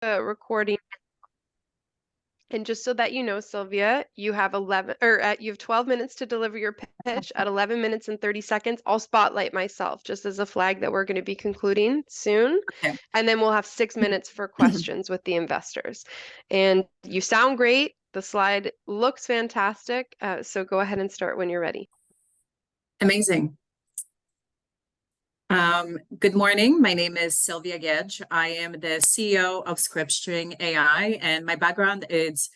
recording. And just so that you know, Sylvia, you have 12 minutes to deliver your pitch. At 11 minutes and 30 seconds, I'll spotlight myself just as a flag that we're going to be concluding soon. Okay. And then we'll have 6 minutes for questions with the investors. And you sound great. The slide looks fantastic. So go ahead and start when you're ready. Amazing. Good morning. My name is Sylvia Gedge. I am the CEO of ScriptString AI, and my background is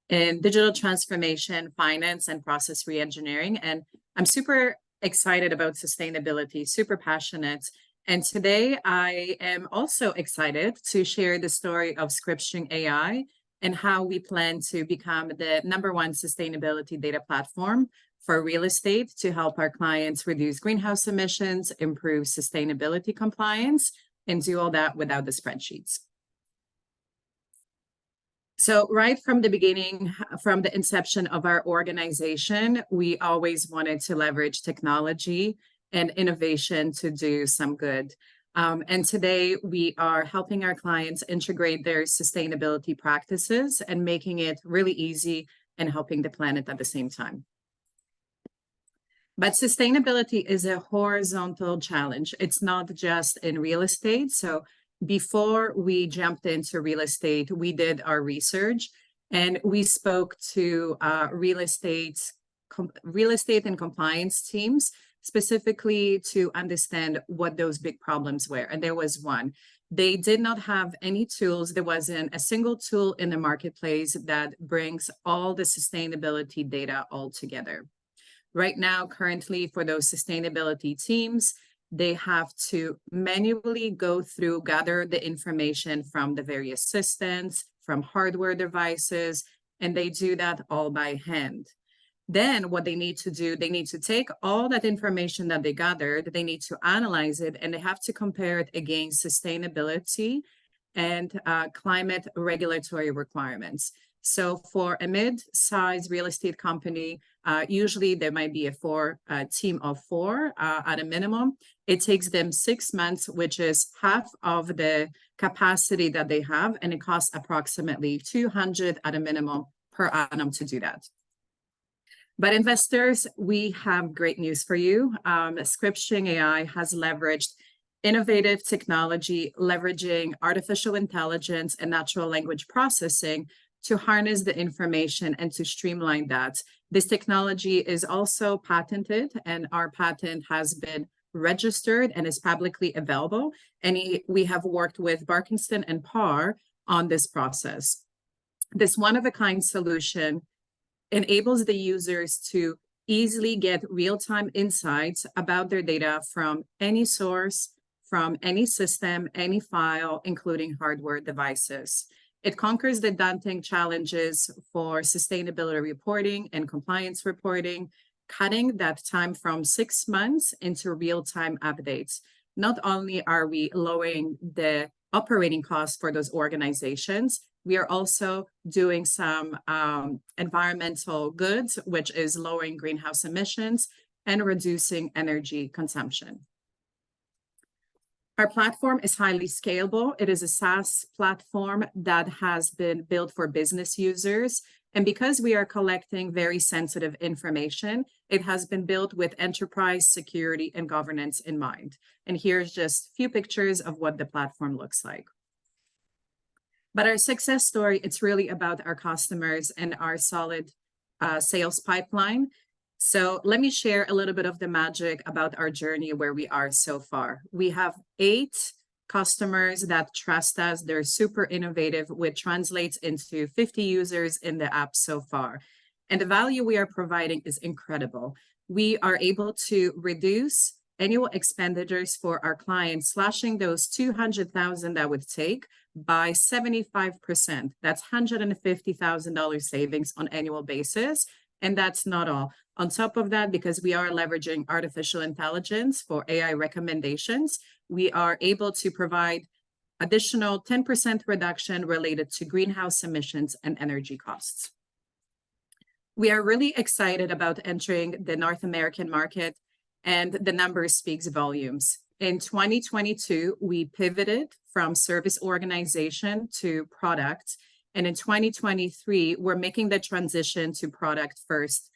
in digital transformation, finance, and process reengineering. And I'm super excited about sustainability, super passionate. And today I am also excited to share the story of ScriptString AI and how we plan to become the #1 sustainability data platform for real estate to help our clients reduce greenhouse emissions, improve sustainability compliance, and do all that without the spreadsheets. So right from the beginning, from the inception of our organization, we always wanted to leverage technology and innovation to do some good. And today we are helping our clients integrate their sustainability practices and making it really easy and helping the planet at the same time. But sustainability is a horizontal challenge. It's not just in real estate. So before we jumped into real estate, we did our research and we spoke to real estate and compliance teams specifically to understand what those big problems were. And there was one. They did not have any tools. There wasn't a single tool in the marketplace that brings all the sustainability data all together. Right now, currently, for those sustainability teams, they have to manually go through, gather the information from the various systems, from hardware devices, and they do that all by hand. Then what they need to do, they need to take all that information that they gathered, they need to analyze it, and they have to compare it against sustainability and climate regulatory requirements. So for a mid-sized real estate company, usually there might be a team of 4 at a minimum. It takes them 6 months, which is half of the capacity that they have, and it costs approximately $200 at a minimum per annum to do that. But investors, we have great news for you. ScriptString AI has leveraged innovative technology, leveraging artificial intelligence and natural language processing to harness the information and to streamline that. This technology is also patented, and our patent has been registered and is publicly available. And we have worked with Barkinston and Parr on this process. This one-of-a-kind solution enables the users to easily get real-time insights about their data from any source, from any system, any file, including hardware devices. It conquers the daunting challenges for sustainability reporting and compliance reporting, cutting that time from 6 months into real-time updates. Not only are we lowering the operating costs for those organizations, we are also doing some environmental goods, which is lowering greenhouse emissions and reducing energy consumption. Our platform is highly scalable. It is a SaaS platform that has been built for business users. And because we are collecting very sensitive information, it has been built with enterprise security and governance in mind. And here's just a few pictures of what the platform looks like. But our success story, it's really about our customers and our solid sales pipeline. So let me share a little bit of the magic about our journey where we are so far. We have 8 customers that trust us. They're super innovative, which translates into 50 users in the app so far. And the value we are providing is incredible. We are able to reduce annual expenditures for our clients, slashing those $200,000 that would take by 75%. That's $150,000 savings on annual basis. And that's not all. On top of that, because we are leveraging artificial intelligence for AI recommendations, we are able to provide additional 10% reduction related to greenhouse emissions and energy costs. We are really excited about entering the North American market, and the numbers speaks volumes. In 2022, we pivoted from service organization to product. And in 2023, we're making the transition to product first.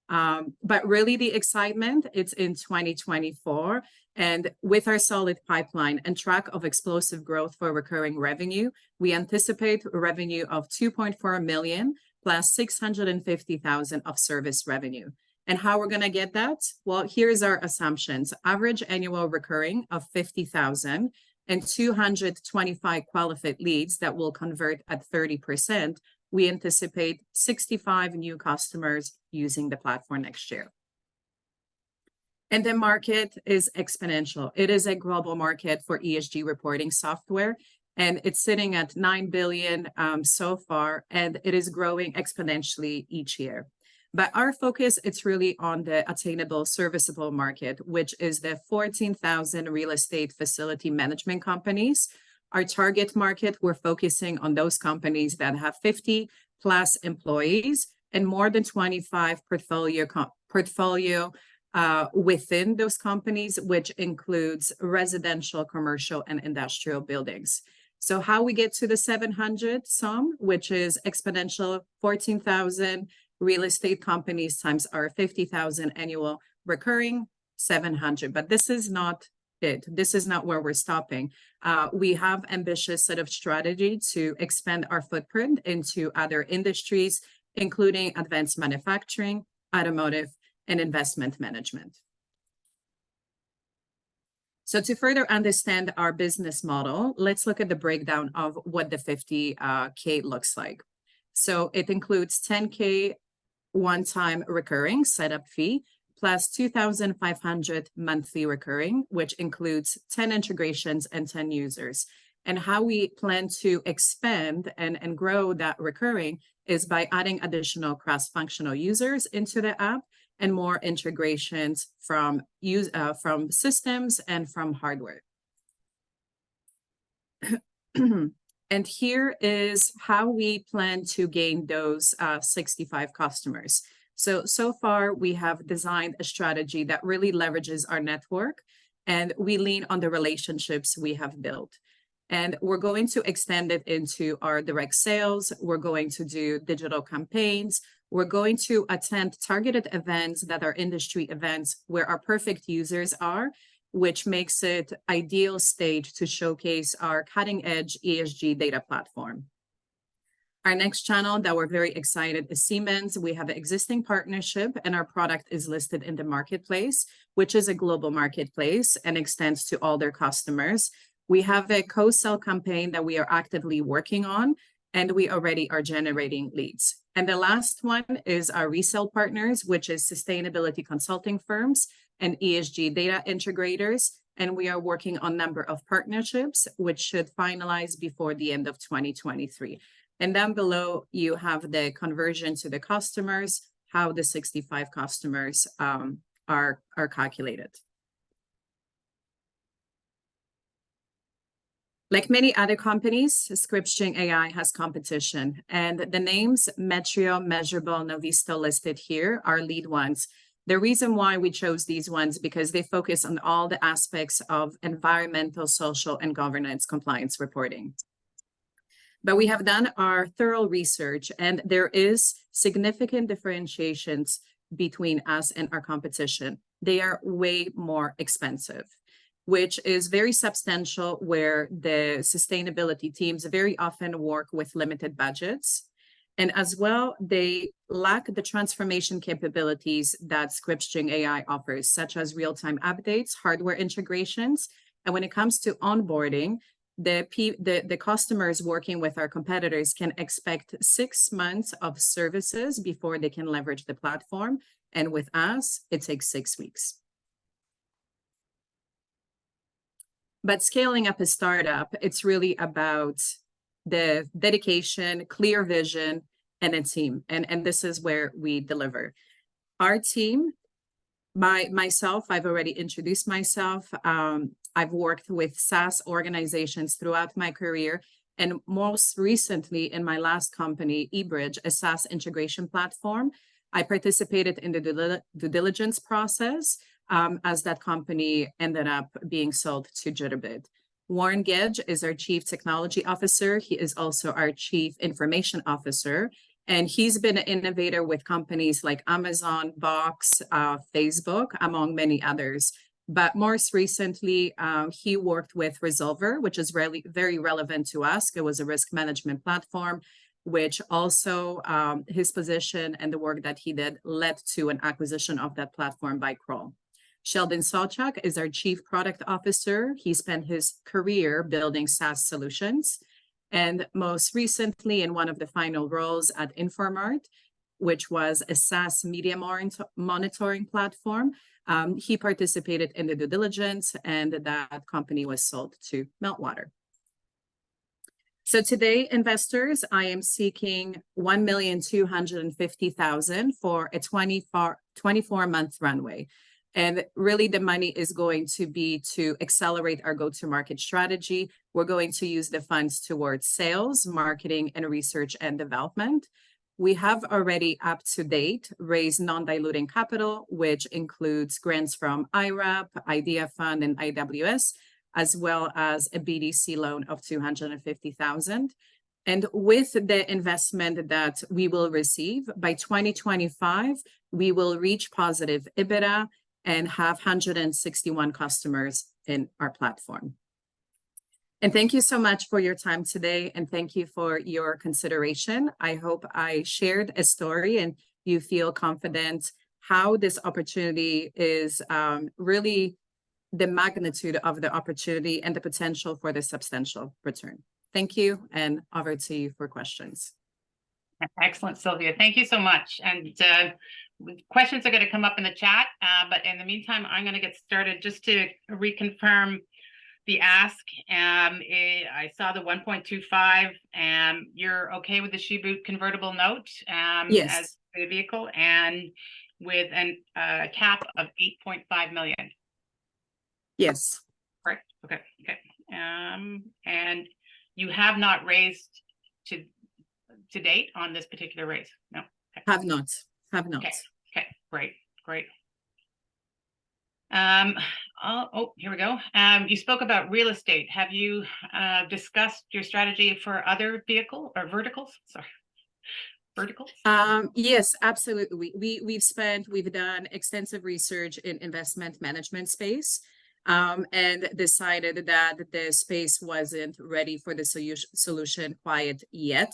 But really the excitement, it's in 2024. And with our solid pipeline and track of explosive growth for recurring revenue, we anticipate a revenue of 2.4 million plus 650,000 of service revenue. And how we're going to get that? Well, here's our assumptions. Average annual recurring of 50,000 and 225 qualified leads that will convert at 30%. We anticipate 65 new customers using the platform next year. And the market is exponential. It is a global market for ESG reporting software, and it's sitting at 9 billion so far, and it is growing exponentially each year. But our focus, it's really on the attainable serviceable market, which is the 14,000 real estate facility management companies. Our target market, we're focusing on those companies that have 50 plus employees and more than 25 portfolio within those companies, which includes residential, commercial, and industrial buildings. So how we get to the 700 some, which is exponential 14,000 real estate companies times our 50,000 annual recurring 700. But this is not it. This is not where we're stopping. We have ambitious set of strategy to expand our footprint into other industries, including advanced manufacturing, automotive, and investment management. So to further understand our business model, let's look at the breakdown of what the 50K looks like. So it includes 10K one-time recurring setup fee, plus 2,500 monthly recurring, which includes 10 integrations and 10 users. And how we plan to expand and grow that recurring is by adding additional cross-functional users into the app and more integrations from systems and from hardware. And here is how we plan to gain those 65 customers. So far, we have designed a strategy that really leverages our network, and we lean on the relationships we have built. And we're going to extend it into our direct sales. We're going to do digital campaigns. We're going to attend targeted events that are industry events where our perfect users are, which makes it ideal stage to showcase our cutting edge ESG data platform. Our next channel that we're very excited is Siemens. We have an existing partnership and our product is listed in the marketplace, which is a global marketplace and extends to all their customers. We have a co-sell campaign that we are actively working on, and we already are generating leads. And the last one is our resale partners, which is sustainability consulting firms and ESG data integrators. And we are working on a number of partnerships, which should finalize before the end of 2023. And down below, you have the conversion to the customers, how the 65 customers are calculated. Like many other companies, ScriptString AI has competition, and the names Metrio, Measurable, Novisto listed here are lead ones. The reason why we chose these ones because they focus on all the aspects of environmental, social, and governance compliance reporting. But we have done our thorough research, and there is significant differentiations between us and our competition. They are way more expensive, which is very substantial, where the sustainability teams very often work with limited budgets. And as well, they lack the transformation capabilities that ScriptString AI offers, such as real-time updates, hardware integrations. And when it comes to onboarding, the customers working with our competitors can expect 6 months of services before they can leverage the platform. And with us, it takes 6 weeks. But scaling up a startup, it's really about the dedication, clear vision, and a team. And this is where we deliver. Our team, myself, I've already introduced myself. I've worked with SaaS organizations throughout my career. And most recently in my last company, eBridge, a SaaS integration platform, I participated in the due diligence process. as that company ended up being sold to Jitterbit. Warren Gedge is our Chief Technology Officer. He is also our Chief Information Officer. And he's been an innovator with companies like Amazon, Box, Facebook, among many others. But most recently, he worked with Resolver, which is really very relevant to us. It was a risk management platform, which also his position and the work that he did led to an acquisition of that platform by Kroll. Sheldon Sawchuk is our Chief Product Officer. He spent his career building SaaS solutions. And most recently, in one of the final roles at Informart, which was a SaaS media monitoring platform, he participated in the due diligence, and that company was sold to Meltwater. So today, investors, I am seeking $1,250,000 for a 24-month runway. And really, the money is going to be to accelerate our go-to-market strategy. We're going to use the funds towards sales, marketing, and research and development. We have already up to date raised non-diluting capital, which includes grants from IRAP, Idea Fund, and IWS, as well as a BDC loan of $250,000. And with the investment that we will receive, by 2025, we will reach positive EBITDA and have 161 customers in our platform. And thank you so much for your time today, and thank you for your consideration. I hope I shared a story and you feel confident how this opportunity is really the magnitude of the opportunity and the potential for the substantial return. Thank you, and over to you for questions. Excellent, Sylvia. Thank you so much. And questions are going to come up in the chat, but in the meantime, I'm going to get started just to reconfirm the ask. I saw the 1.25, and you're okay with the Sheboot convertible note Yes. as the vehicle, and with a cap of 8.5 million. Yes. Correct. Okay. Okay. And you have not raised to date on this particular raise? No. Okay. Have not. Okay. Okay. Great. Great. Here we go. You spoke about real estate. Have you discussed your strategy for other vehicle or verticals? Sorry. Verticals? Yes, absolutely. We've done extensive research in investment management space, and decided that the space wasn't ready for the solution quite yet.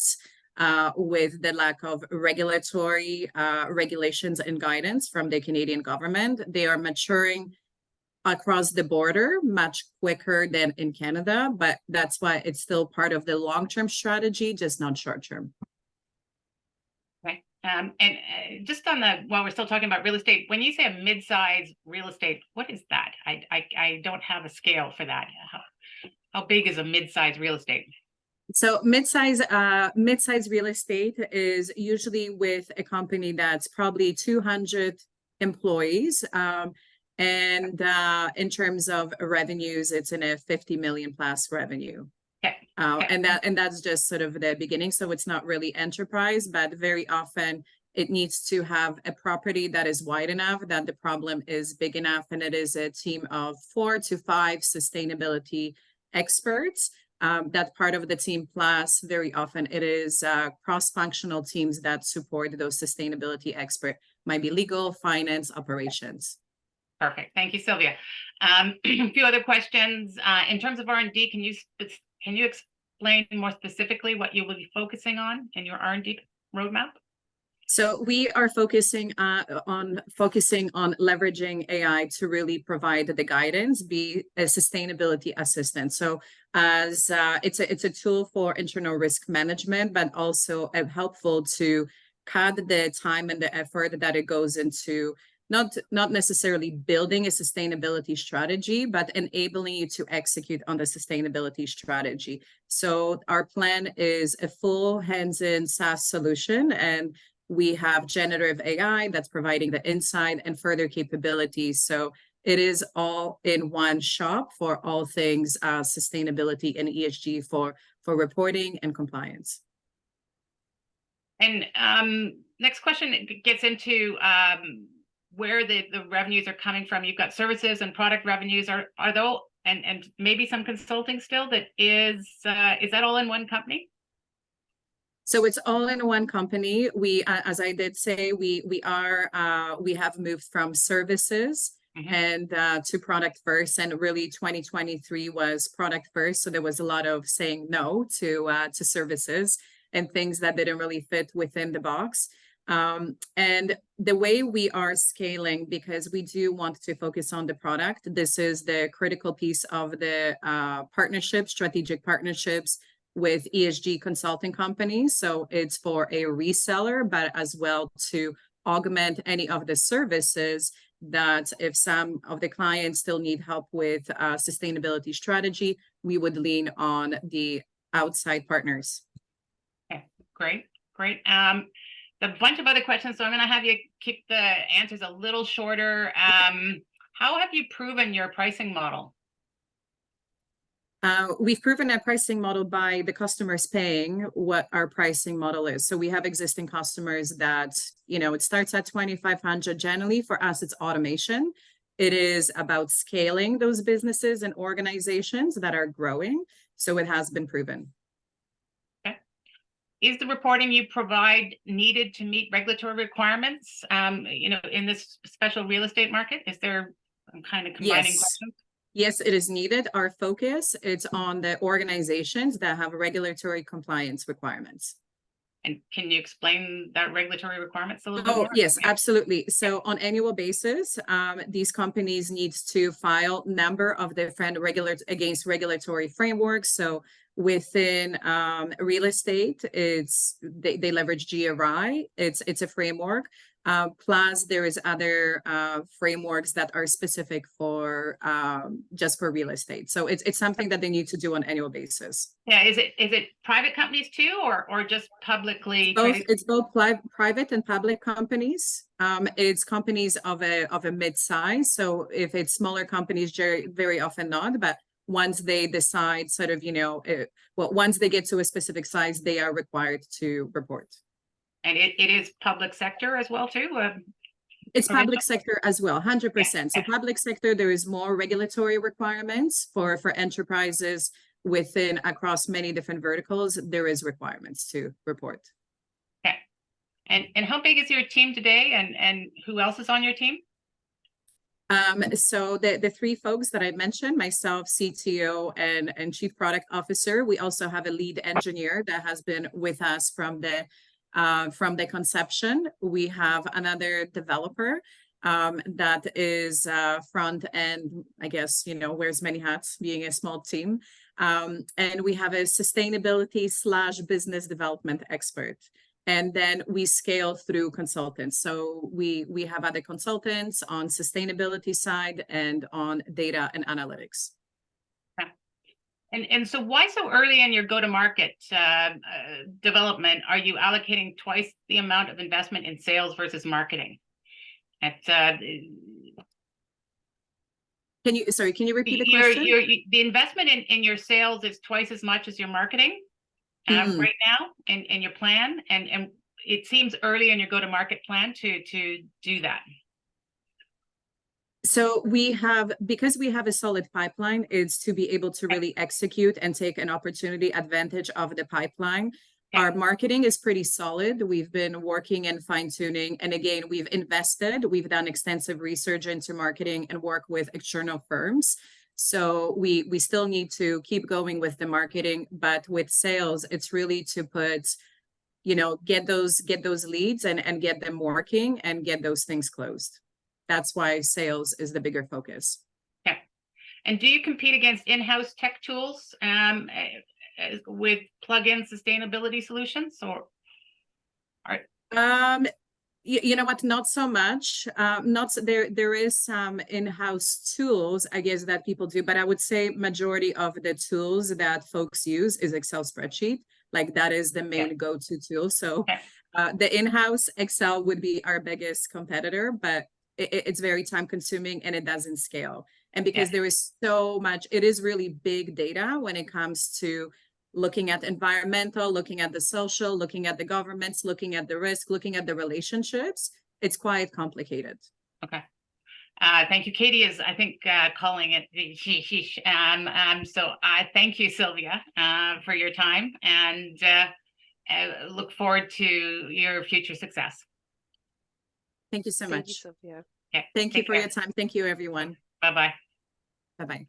With the lack of regulatory regulations and guidance from the Canadian government. They are maturing across the border much quicker than in Canada, but that's why it's still part of the long-term strategy, just not short-term. Okay. And just on while we're still talking about real estate, when you say a mid-size real estate, what is that? I don't have a scale for that. How big is a mid-size real estate? So mid-size real estate is usually with a company that's probably 200 employees. And in terms of revenues, it's in a 50 million plus revenue. Okay. And that's just sort of the beginning. So it's not really enterprise, but very often it needs to have a property that is wide enough, that the problem is big enough, and it is a team of 4 to 5 sustainability experts. That part of the team, plus very often it is cross-functional teams that support those sustainability experts, might be legal, finance, operations. Perfect. Thank you, Sylvia. A few other questions. In terms of R&D, can you explain more specifically what you will be focusing on in your R&D roadmap? So we are focusing on leveraging AI to really provide the guidance, be a sustainability assistant. So as it's a tool for internal risk management, but also helpful to cut the time and the effort that it goes into not necessarily building a sustainability strategy, but enabling you to execute on the sustainability strategy. So our plan is a full hands-in SaaS solution, and we have generative AI that's providing the insight and further capabilities. So it is all in one shop for all things sustainability and ESG for reporting and compliance. And next question gets into where the revenues are coming from. You've got services and product revenues. Are those and maybe some consulting still? That is that all in one company? So it's all in one company. We, as I did say, we have moved from services and to product first, and really 2023 was product first. So there was a lot of saying no to services and things that didn't really fit within the box. And the way we are scaling, because we do want to focus on the product, this is the critical piece of the partnerships, strategic partnerships with ESG consulting companies. So it's for a reseller, but as well to augment any of the services that if some of the clients still need help with sustainability strategy, we would lean on the outside partners. Okay, great. A bunch of other questions, so I'm going to have you keep the answers a little shorter. How have you proven your pricing model? We've proven our pricing model by the customers paying what our pricing model is. So we have existing customers that, it starts at 2,500. Generally, for us, it's automation. It is about scaling those businesses and organizations that are growing. So it has been proven. Okay. Is the reporting you provide needed to meet regulatory requirements, in this special real estate market? Is there, I'm kind of combining questions. Yes, it is needed. Our focus is on the organizations that have regulatory compliance requirements. And can you explain that regulatory requirements a little bit more? Yes, absolutely. So on annual basis, these companies need to file number of different regulatory frameworks. So within real estate, they leverage GRI. It's a framework. Plus, there is other frameworks that are specific for just for real estate. So it's something that they need to do on annual basis. Yeah, is it private companies too, or just publicly? It's both private and public companies. It's companies of a mid-size. So if it's smaller companies, very often not. But once they decide, sort of, once they get to a specific size, they are required to report. And it is public sector as well too? It's public sector as well, 100%. So public sector, there is more regulatory requirements for enterprises across many different verticals. There is requirements to report. Okay. And how big is your team today, and who else is on your team? So the three folks that I mentioned, myself, CTO and Chief Product Officer, we also have a lead engineer that has been with us from the conception. We have another developer that is front end, I guess, wears many hats being a small team. And we have a sustainability/business development expert. And then we scale through consultants. So we have other consultants on sustainability side and on data and analytics. And so why so early in your go-to-market development are you allocating twice the amount of investment in sales versus marketing? Can you repeat the question? The investment in your sales is twice as much as your marketing right now in your plan, and it seems early in your go-to-market plan to do that. So because we have a solid pipeline, it's to be able to really execute and take an advantage of the pipeline. Okay. Our marketing is pretty solid. We've been working and fine-tuning. And again, we've done extensive research into marketing and work with external firms. So we still need to keep going with the marketing, but with sales, it's really to get those leads and get them working and get those things closed. That's why sales is the bigger focus. Okay. And do you compete against in-house tech tools with plug-in sustainability solutions, or? You know what? Not so much. There is some in-house tools, I guess, that people do, but I would say majority of the tools that folks use is Excel spreadsheet. Like that is the main go-to tool. So the in-house Excel would be our biggest competitor, but it's very time consuming and it doesn't scale. And because there is so much, it is really big data when it comes to looking at environmental, looking at the social, looking at the governments, looking at the risk, looking at the relationships. It's quite complicated. Okay. Thank you. Katie is, I think, calling it the sheesh. So I thank you, Sylvia, for your time, and look forward to your future success. Thank you so Thank you, much. Sylvia. Okay. Thank you take for care. your time. Thank you, everyone. Bye-bye. Bye-bye.